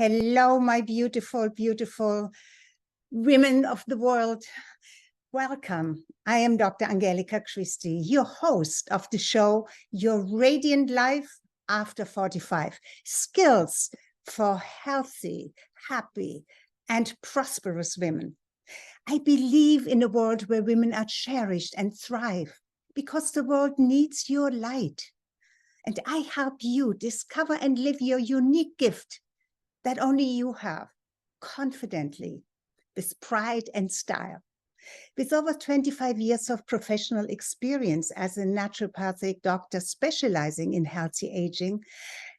Hello, my beautiful, beautiful women of the world. Welcome. I am Dr. Angelika Christie, your host of the show, Your Radiant Life After 45, Skills for Healthy, Happy, and Prosperous Women. I believe in a world where women are cherished and thrive because the world needs your light. And I help you discover and live your unique gift that only you have, confidently, with pride and style. With over 25 years of professional experience as a naturopathic doctor specializing in healthy aging,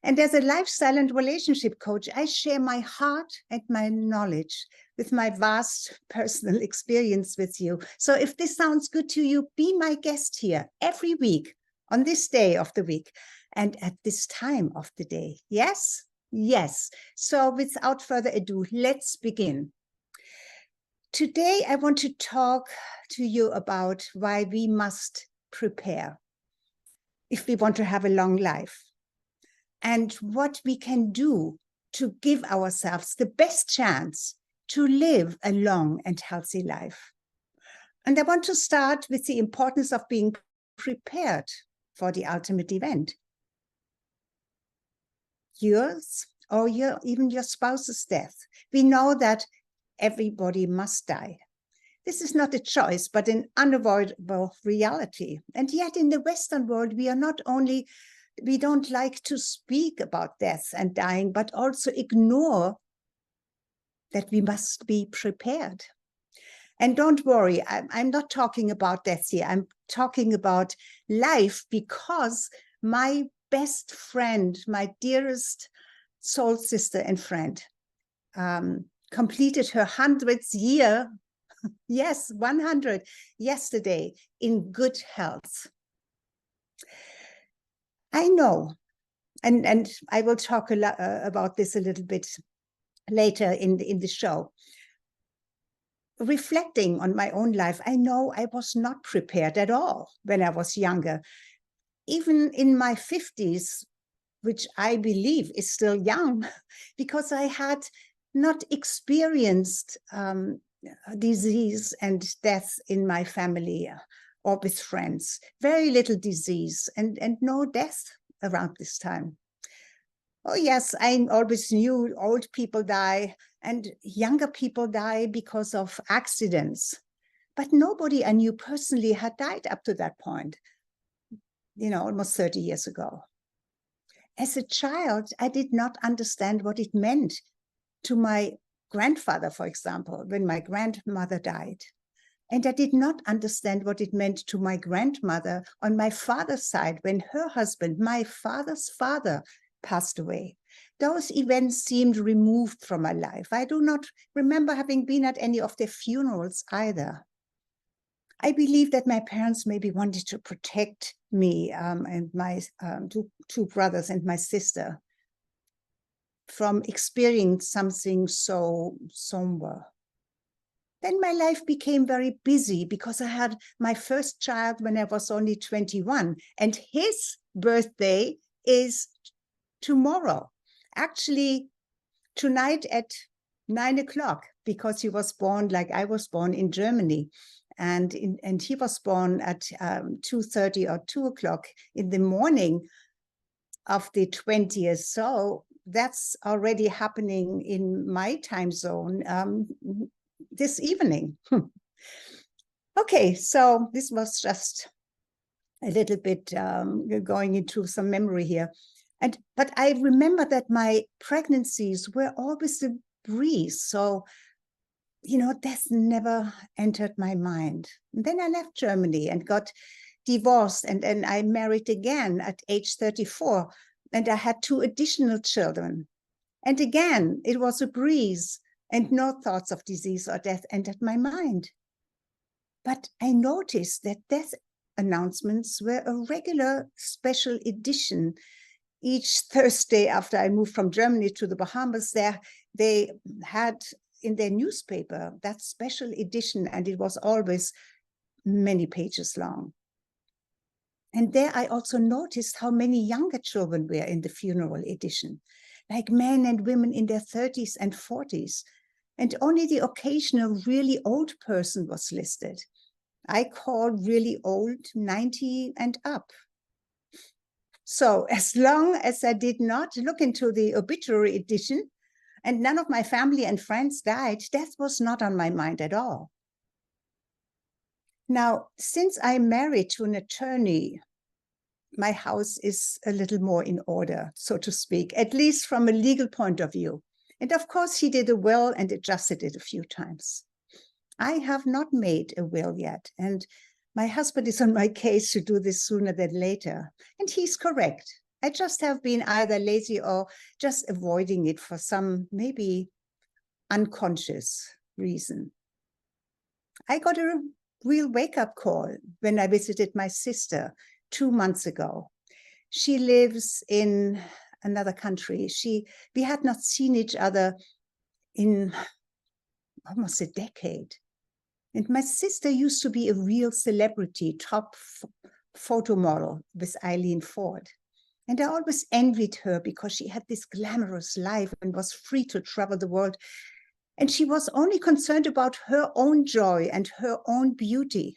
and as a lifestyle and relationship coach, I share my heart and my knowledge with my vast personal experience with you. So if this sounds good to you, be my guest here every week on this day of the week and at this time of the day. Yes? Yes. So without further ado, let's begin. Today, I want to talk to you about why we must prepare if we want to have a long life and what we can do to give ourselves the best chance to live a long and healthy life. And I want to start with the importance of being prepared for the ultimate event. Yours or even your spouse's death. We know that everybody must die. This is not a choice, but an unavoidable reality. And yet in the Western world, we don't like to speak about death and dying, but also ignore that we must be prepared. And don't worry, I'm not talking about death here. I'm talking about life, because my best friend, my dearest soul sister and friend, completed her 100th year, yes, 100, yesterday, in good health. I know, and I will talk about this a little bit later in the show. Reflecting on my own life, I know I was not prepared at all when I was younger. Even in my 50s, which I believe is still young, because I had not experienced disease and death in my family or with friends. Very little disease and no death around this time. Oh yes, I always knew old people die and younger people die because of accidents. But nobody I knew personally had died up to that point, almost 30 years ago. As a child, I did not understand what it meant to my grandfather, for example, when my grandmother died. And I did not understand what it meant to my grandmother on my father's side when her husband, my father's father, passed away. Those events seemed removed from my life. I do not remember having been at any of their funerals either. I believe that my parents maybe wanted to protect me and my two brothers and my sister from experiencing something so somber. Then my life became very busy because I had my first child when I was only 21, and his birthday is tomorrow. Actually, tonight at 9 o'clock, because he was born like I was born in Germany. And he was born at 2:30 or 2 o'clock in the morning of the 20th. So that's already happening in my time zone this evening. Okay, so this was just a little bit going into some memory here. But I remember that my pregnancies were always a breeze. So death never entered my mind. And then I left Germany and got divorced, and I married again at age 34, and I had 2 additional children. And again, it was a breeze, and no thoughts of disease or death entered my mind. But I noticed that death announcements were a regular special edition. Each Thursday after I moved from Germany to the Bahamas, they had in their newspaper that special edition, and it was always many pages long. And there I also noticed how many younger children were in the funeral edition. like men and women in their 30s and 40s. And only the occasional really old person was listed. I called really old 90 and up. So as long as I did not look into the obituary edition and none of my family and friends died, death was not on my mind at all. Now, since I'm married to an attorney, my house is a little more in order, so to speak, at least from a legal point of view. And of course, he did a will and adjusted it a few times. I have not made a will yet, and my husband is on my case to do this sooner than later. And he's correct. I just have been either lazy or just avoiding it for some maybe unconscious reason. I got a real wake-up call when I visited my sister 2 months ago. She lives in another country. We had not seen each other in almost a decade. And my sister used to be a real celebrity, top photo model with Eileen Ford. And I always envied her because she had this glamorous life and was free to travel the world. And she was only concerned about her own joy and her own beauty.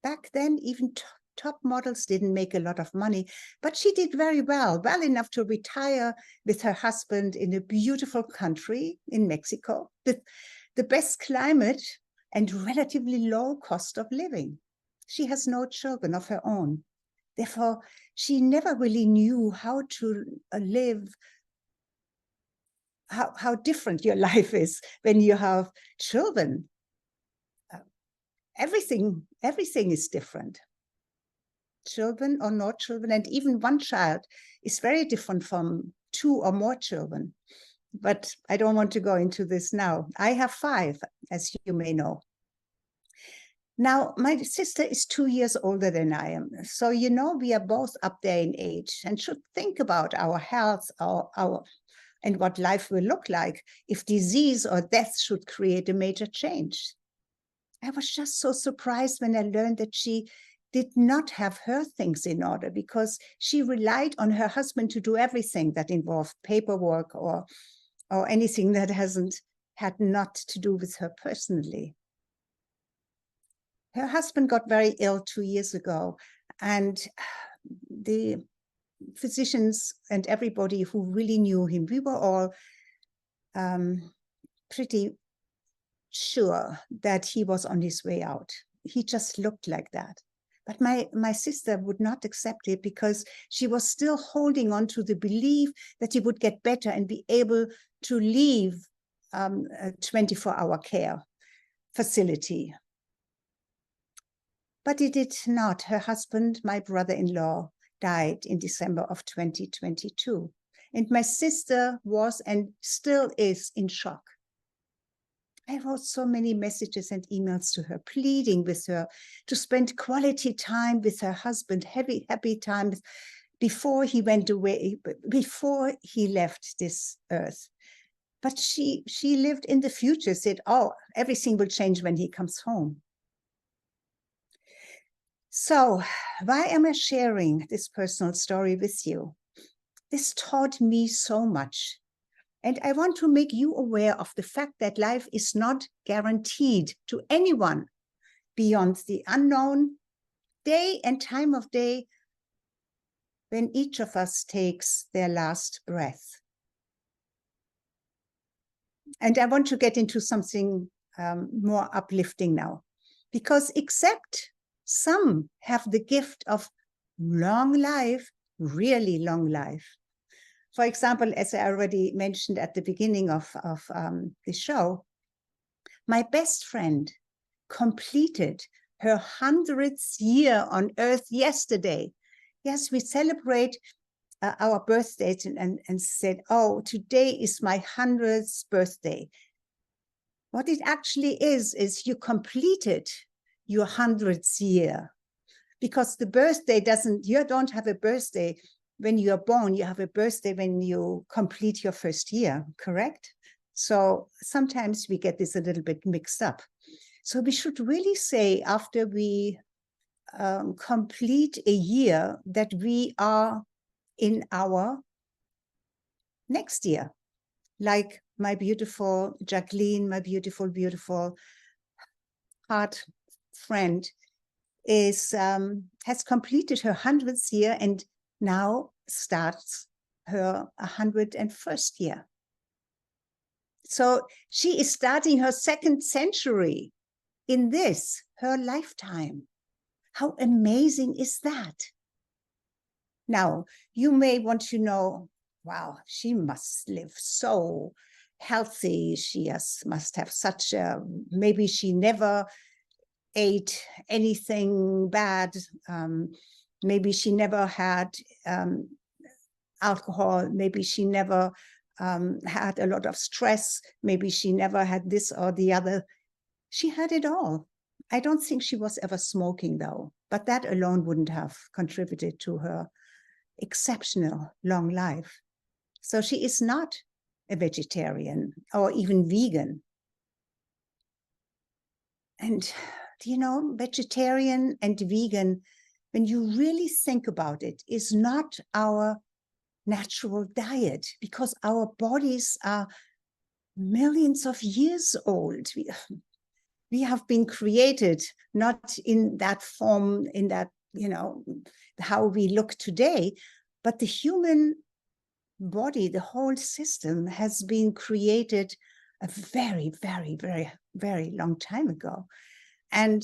Back then, even top models didn't make a lot of money, but she did very well enough to retire with her husband in a beautiful country in Mexico, with the best climate and relatively low cost of living. She has no children of her own. Therefore, she never really knew how to live, how different your life is when you have children. Everything is different. Children or no children, and even one child is very different from 2 or more children. But I don't want to go into this now. I have 5, as you may know. Now, my sister is 2 years older than I am. So, we are both up there in age and should think about our health, and what life will look like if disease or death should create a major change. I was just so surprised when I learned that she did not have her things in order because she relied on her husband to do everything that involved paperwork or anything that had not to do with her personally. Her husband got very ill 2 years ago, and the physicians and everybody who really knew him, we were all pretty sure that he was on his way out. He just looked like that. But my sister would not accept it because she was still holding on to the belief that he would get better and be able to leave a 24-hour care facility. But he did not. Her husband, my brother-in-law, died in December of 2022. And my sister was and still is in shock. I wrote so many messages and emails to her, pleading with her to spend quality time with her husband, happy times before he went away, before he left this earth. But she lived in the future, said, oh, everything will change when he comes home. So why am I sharing this personal story with you? This taught me so much. And I want to make you aware of the fact that life is not guaranteed to anyone beyond the unknown day and time of day when each of us takes their last breath. And I want to get into something more uplifting now, because except some have the gift of long life, really long life. For example, as I already mentioned at the beginning of the show, my best friend completed her 100th year on Earth yesterday. Yes, we celebrate our birthdays and said, oh, today is my 100th birthday. What it actually is you completed your 100th year, because the birthday you don't have a birthday when you're born, you have a birthday when you complete your first year, correct? So sometimes we get this a little bit mixed up. So we should really say after we complete a year that we are in our next year, like my beautiful Jacqueline, my beautiful, beautiful heart friend, has completed her 100th year and now starts her 101st year. So she is starting her second century in this, her lifetime. How amazing is that? Now, you may want to know, wow, she must live so healthy. She must have such a, maybe she never ate anything bad. Maybe she never had alcohol. Maybe she never had a lot of stress. Maybe she never had this or the other. She had it all. I don't think she was ever smoking, though, but that alone wouldn't have contributed to her exceptional long life. So she is not a vegetarian or even vegan. And, you know, vegetarian and vegan, when you really think about it, is not our natural diet, because our bodies are millions of years old. We have been created not in that form, in that, you know, how we look today, but the human body, the whole system has been created a very, very, very, very long time ago. And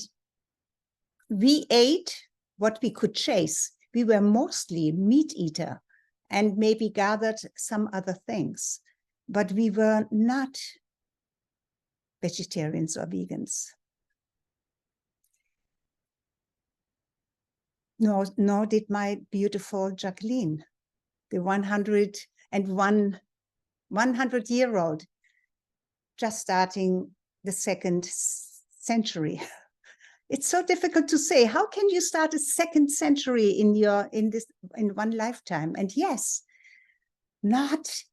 we ate what we could chase. We were mostly meat eater and maybe gathered some other things, but we were not vegetarians or vegans. Nor did my beautiful Jacqueline, the 100-year-old, just starting the second century. It's so difficult to say. How can you start a second century in one lifetime? And yes, not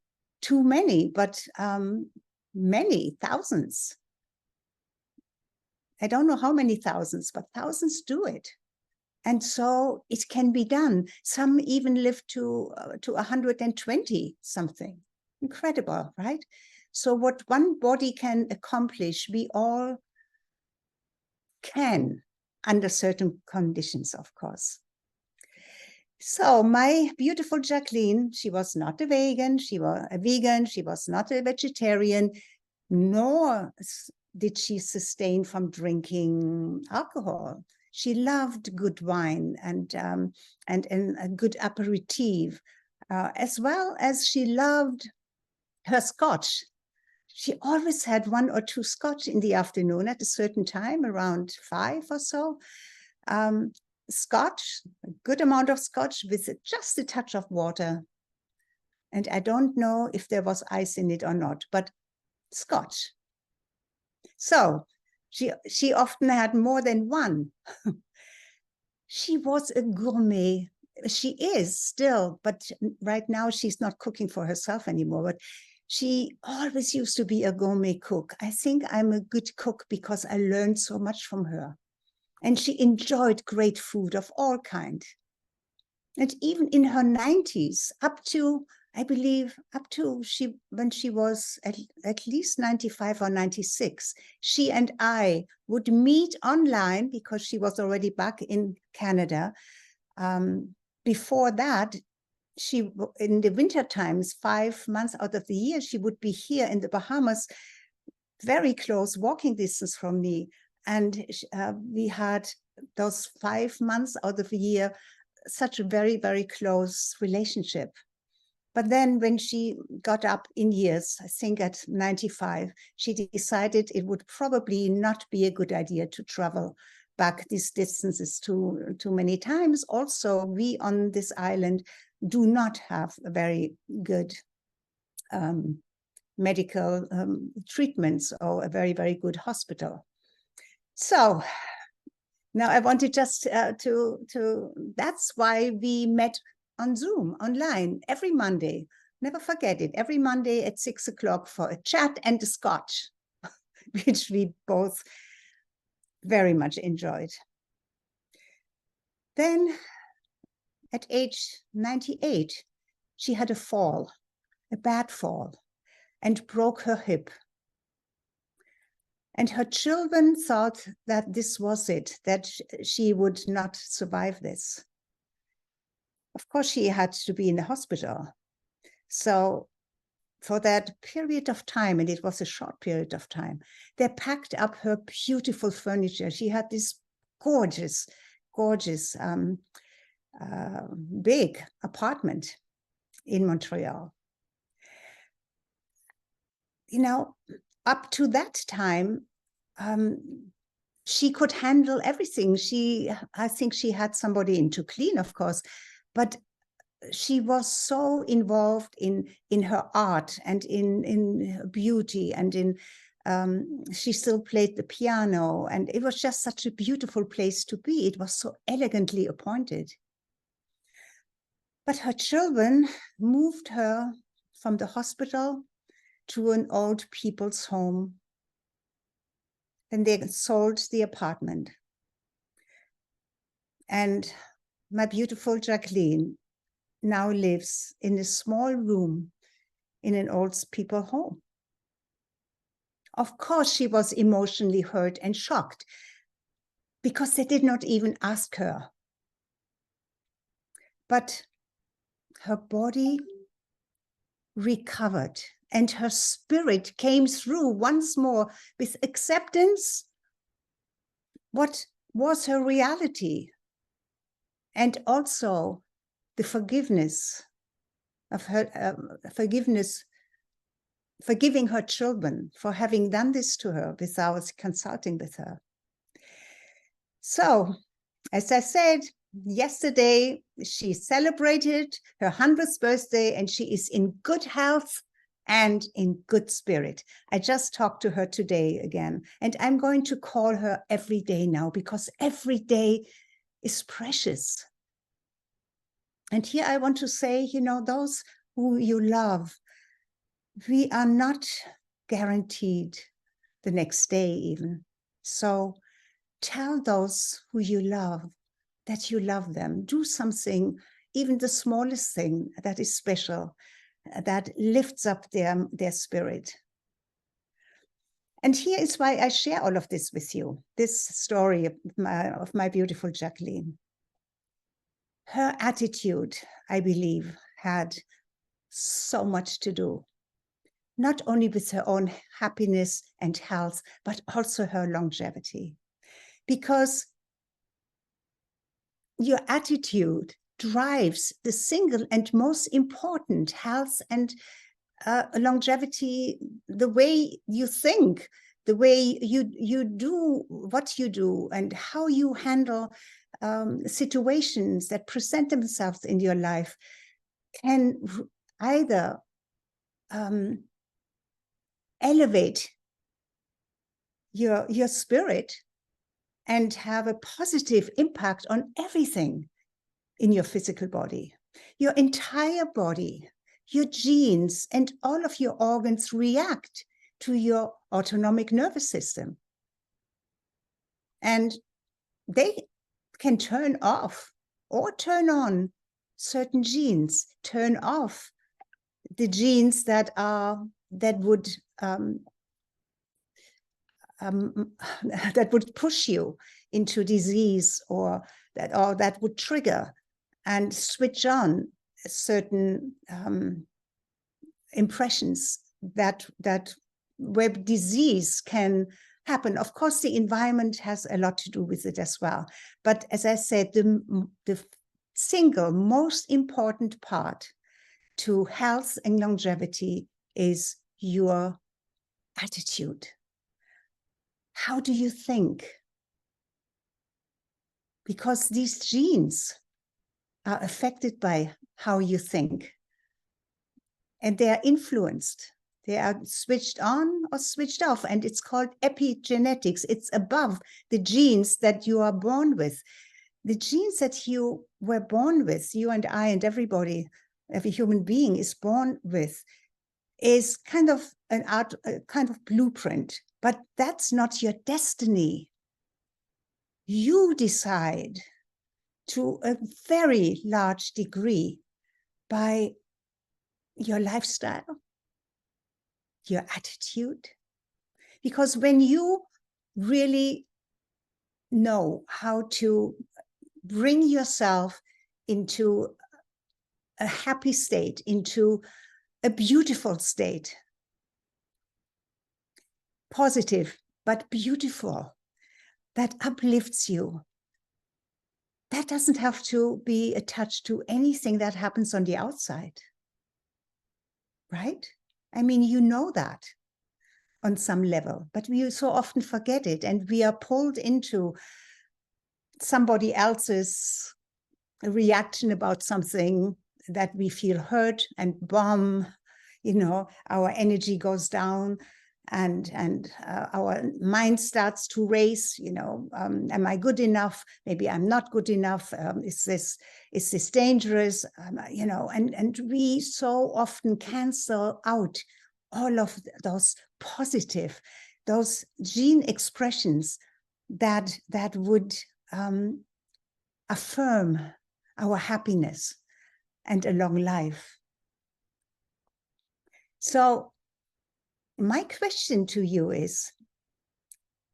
too many, but many thousands. I don't know how many thousands, but thousands do it. And so it can be done. Some even live to 120 something. Incredible, right? So what one body can accomplish, we all can, under certain conditions, of course. So my beautiful Jacqueline, she was not a vegan, she was not a vegetarian, nor did she sustain from drinking alcohol. She loved good wine and a good aperitif, as well as she loved her scotch. She always had 1 or 2 scotch in the afternoon at a certain time, around 5 or so. Scotch, a good amount of scotch with just a touch of water. And I don't know if there was ice in it or not, but scotch. So she often had more than one. She was a gourmet. She is still, but right now she's not cooking for herself anymore. But she always used to be a gourmet cook. I think I'm a good cook because I learned so much from her. And she enjoyed great food of all kinds. And even in her 90s, up to, I believe, when she was at least 95 or 96, she and I would meet online because she was already back in Canada. Before that, in the winter times, 5 months out of the year, she would be here in the Bahamas, very close walking distance from me. And we had those 5 months out of the year, such a very, very close relationship. But then when she got up in years, I think at 95, she decided it would probably not be a good idea to travel back these distances too many times. Also, we on this island do not have a very good medical treatments or a very, very good hospital. So now I wanted just that's why we met on Zoom, online, every Monday. Never forget it, every Monday at 6 o'clock for a chat and a scotch, which we both very much enjoyed. Then at age 98, she had a fall a bad fall, and broke her hip. And her children thought that this was it, that she would not survive this. Of course, she had to be in the hospital. So for that period of time, and it was a short period of time, they packed up her beautiful furniture. She had this gorgeous, gorgeous, big apartment in Montreal. You know, up to that time, she could handle everything. I think she had somebody in to clean, of course, but she was so involved in her art and in her beauty, and she still played the piano, and it was just such a beautiful place to be. It was so elegantly appointed. But her children moved her from the hospital to an old people's home. Then they sold the apartment. And my beautiful Jacqueline now lives in a small room in an old people's home. Of course, she was emotionally hurt and shocked because they did not even ask her. But her body recovered and her spirit came through once more with acceptance. What was her reality? And also the forgiveness of her, forgiving her children for having done this to her without consulting with her. So, as I said, yesterday she celebrated her 100th birthday and she is in good health and in good spirit. I just talked to her today again, and I'm going to call her every day now because every day is precious. And here I want to say, you know, those who you love, we are not guaranteed the next day even. So tell those who you love that you love them. Do something, even the smallest thing that is special, that lifts up their spirit. And here is why I share all of this with you, this story of my beautiful Jacqueline. Her attitude, I believe, had so much to do, not only with her own happiness and health, but also her longevity. Because your attitude drives the single and most important health and longevity, the way you think, the way you do what you do, and how you handle situations that present themselves in your life can either elevate your spirit and have a positive impact on everything in your physical body. Your entire body, your genes, and all of your organs react to your autonomic nervous system. And they can turn off or turn on certain genes, turn off the genes that would that would push you into disease, or that would trigger and switch on certain impressions that where disease can happen. Of course, the environment has a lot to do with it as well. But as I said, the single most important part to health and longevity is your attitude. How do you think? Because these genes are affected by how you think. And they are influenced. They are switched on or switched off. And it's called epigenetics. It's above the genes that you are born with. The genes that you were born with, you and I and everybody, every human being is born with, is kind of a kind of blueprint. But that's not your destiny. You decide to a very large degree by your lifestyle, your attitude. Because when you really know how to bring yourself into a happy state, into a beautiful state, positive but beautiful, that uplifts you, that doesn't have to be attached to anything that happens on the outside, right? I mean, you know that on some level, but we so often forget it, and we are pulled into somebody else's reaction about something that we feel hurt, and bomb, our energy goes down, and our mind starts to race. Am I good enough? Maybe I'm not good enough. Is this dangerous? And we so often cancel out all of those positive, those gene expressions that would affirm our happiness and a long life. So my question to you is,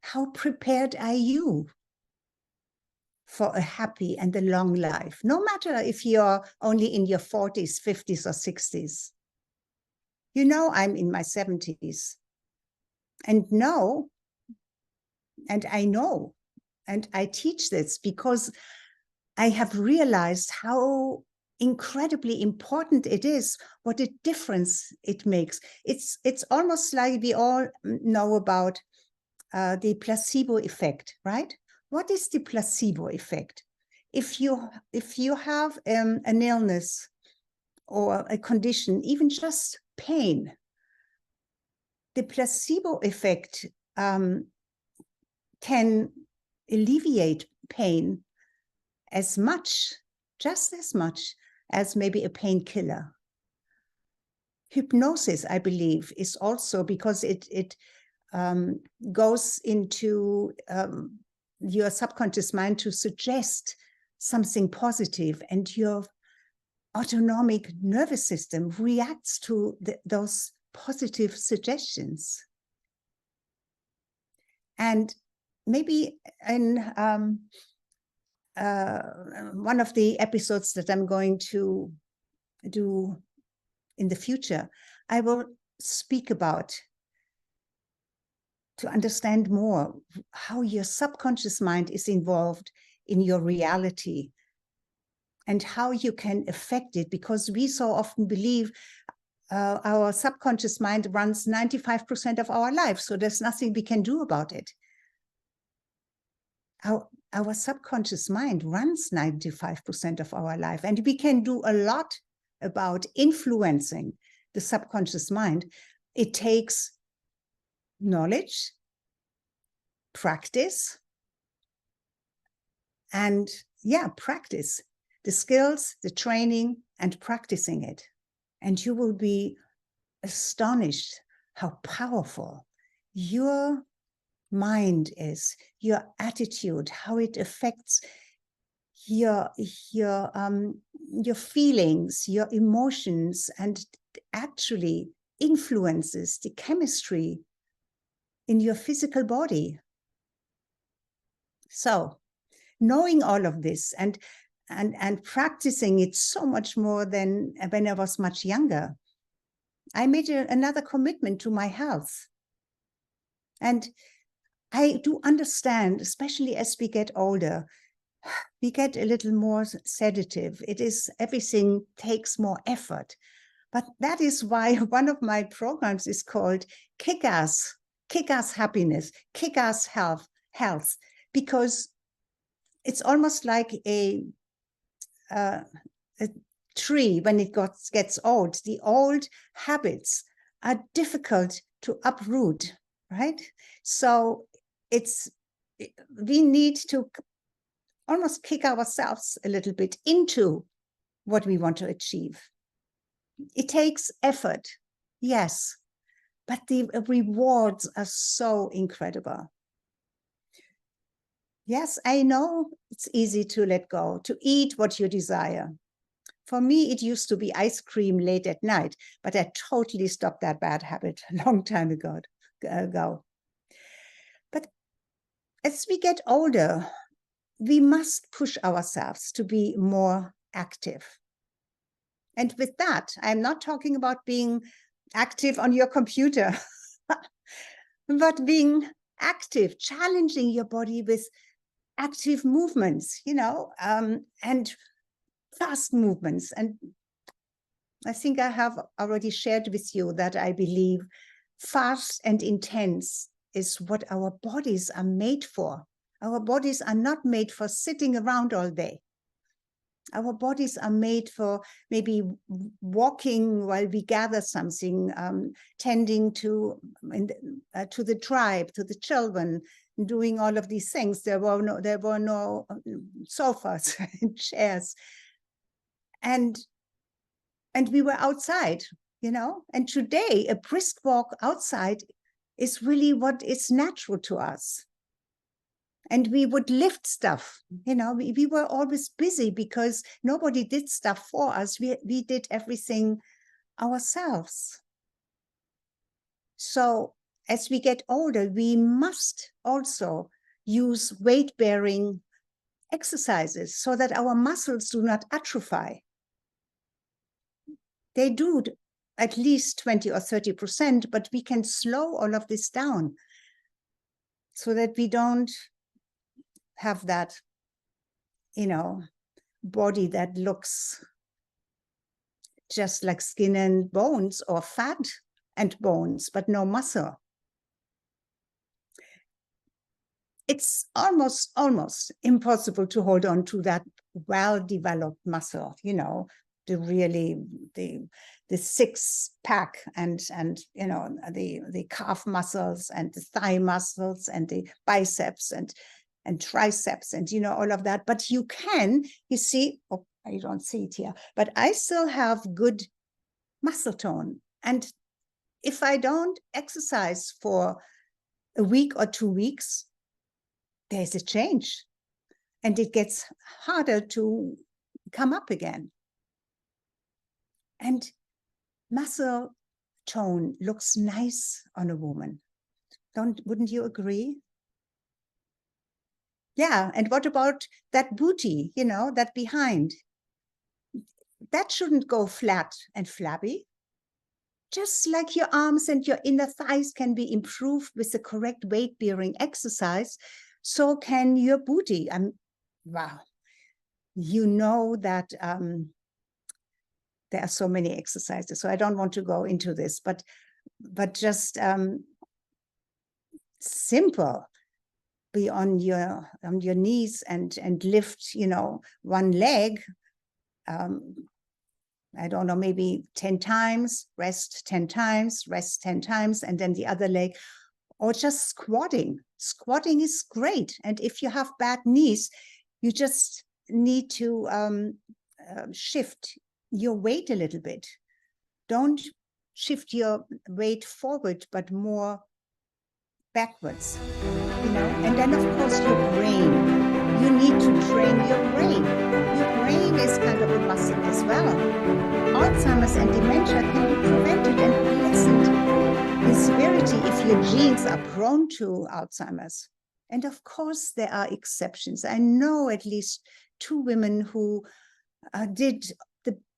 how prepared are you for a happy and a long life? No matter if you're only in your 40s, 50s, or 60s. I'm in my 70s. And I know, and I teach this because I have realized how incredibly important it is, what a difference it makes. It's almost like we all know about the placebo effect, right? What is the placebo effect? If you have an illness or a condition, even just pain, the placebo effect can alleviate pain just as much as maybe a painkiller. Hypnosis, I believe, is also, because it goes into your subconscious mind to suggest something positive, and your autonomic nervous system reacts to those positive suggestions. And maybe in one of the episodes that I'm going to do in the future, I will speak about, to understand more, how your subconscious mind is involved in your reality and how you can affect it, because we so often believe our subconscious mind runs 95% of our life, so there's nothing we can do about it. Our subconscious mind runs 95% of our life, and we can do a lot about influencing the subconscious mind. It takes knowledge, practice, and practice, the skills, the training, and practicing it. And you will be astonished how powerful your mind is, your attitude, how it affects your feelings, your emotions, and actually influences the chemistry in your physical body. So knowing all of this and practicing it so much more than when I was much younger, I made another commitment to my health. And I do understand, especially as we get older, we get a little more sedative. Everything takes more effort. But that is why one of my programs is called Kick-Ass Happiness, Kick-Ass Health, because it's almost like a tree when it gets old. The old habits are difficult to uproot, right? So we need to almost kick ourselves a little bit into what we want to achieve. It takes effort, yes, but the rewards are so incredible. Yes, I know it's easy to let go, to eat what you desire. For me, it used to be ice cream late at night, but I totally stopped that bad habit a long time ago. But as we get older, we must push ourselves to be more active. And with that, I'm not talking about being active on your computer, but being active, challenging your body with active movements, and fast movements. And I think I have already shared with you that I believe fast and intense is what our bodies are made for. Our bodies are not made for sitting around all day. Our bodies are made for maybe walking while we gather something, tending to the tribe, to the children, doing all of these things. There were no sofas and chairs, and we were outside, And today, a brisk walk outside is really what is natural to us. And we would lift stuff, we were always busy because nobody did stuff for us. We did everything ourselves. So as we get older, we must also use weight-bearing exercises so that our muscles do not atrophy. They do at least 20 or 30%, but we can slow all of this down so that we don't have that, body that looks just like skin and bones, or fat and bones, but no muscle. It's almost impossible to hold on to that well-developed muscle, the six pack and the calf muscles and the thigh muscles and the biceps and triceps and all of that. But you see, I don't see it here, but I still have good muscle tone. And if I don't exercise for a week or 2 weeks, there's a change, and it gets harder to come up again. And muscle tone looks nice on a woman. Wouldn't you agree? Yeah, and what about that booty, that behind? That shouldn't go flat and flabby. Just like your arms and your inner thighs can be improved with the correct weight-bearing exercise, so can your booty. Wow. That there are so many exercises, so I don't want to go into this, but just simple. Be on your knees and lift, one leg. I don't know, maybe 10 times, rest 10 times, rest 10 times, and then the other leg, or just squatting. Squatting is great. And if you have bad knees, you just need to shift your weight a little bit. Don't shift your weight forward, but more backwards, And then, of course, your brain. You need to train your brain. Your brain is kind of a muscle as well. Alzheimer's and dementia can be prevented and lessened in severity if your genes are prone to Alzheimer's. And of course, there are exceptions. I know at least 2 women who did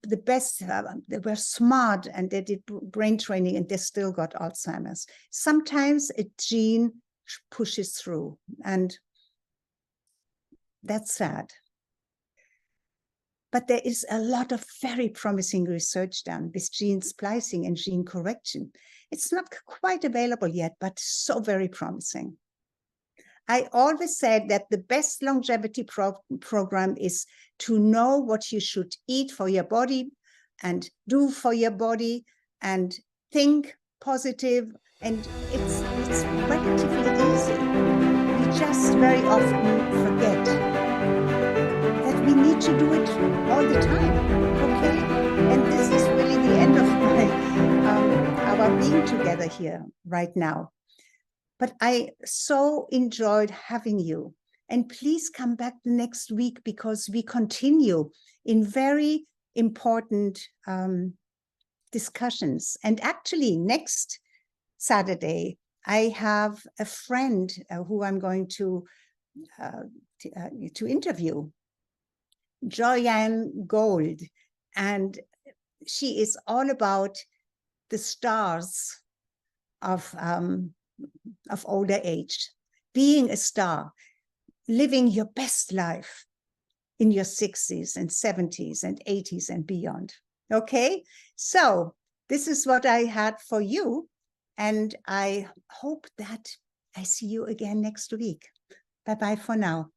the best. They were smart and they did brain training and they still got Alzheimer's. Sometimes a gene pushes through, and that's sad. But there is a lot of very promising research done with gene splicing and gene correction. It's not quite available yet, but so very promising. I always said that the best longevity program is to know what you should eat for your body and do for your body and think positive. And it's relatively easy. We just very often forget that we need to do it all the time, okay? And this is really the end of our being together here right now. But I so enjoyed having you. And please come back the next week because we continue in very important discussions. And actually, next Saturday, I have a friend who I'm going to interview, Joyanne Gold, and she is all about the stars of older age, being a star, living your best life in your 60s and 70s and 80s and beyond. Okay, so this is what I had for you, and I hope that I see you again next week. Bye-bye for now.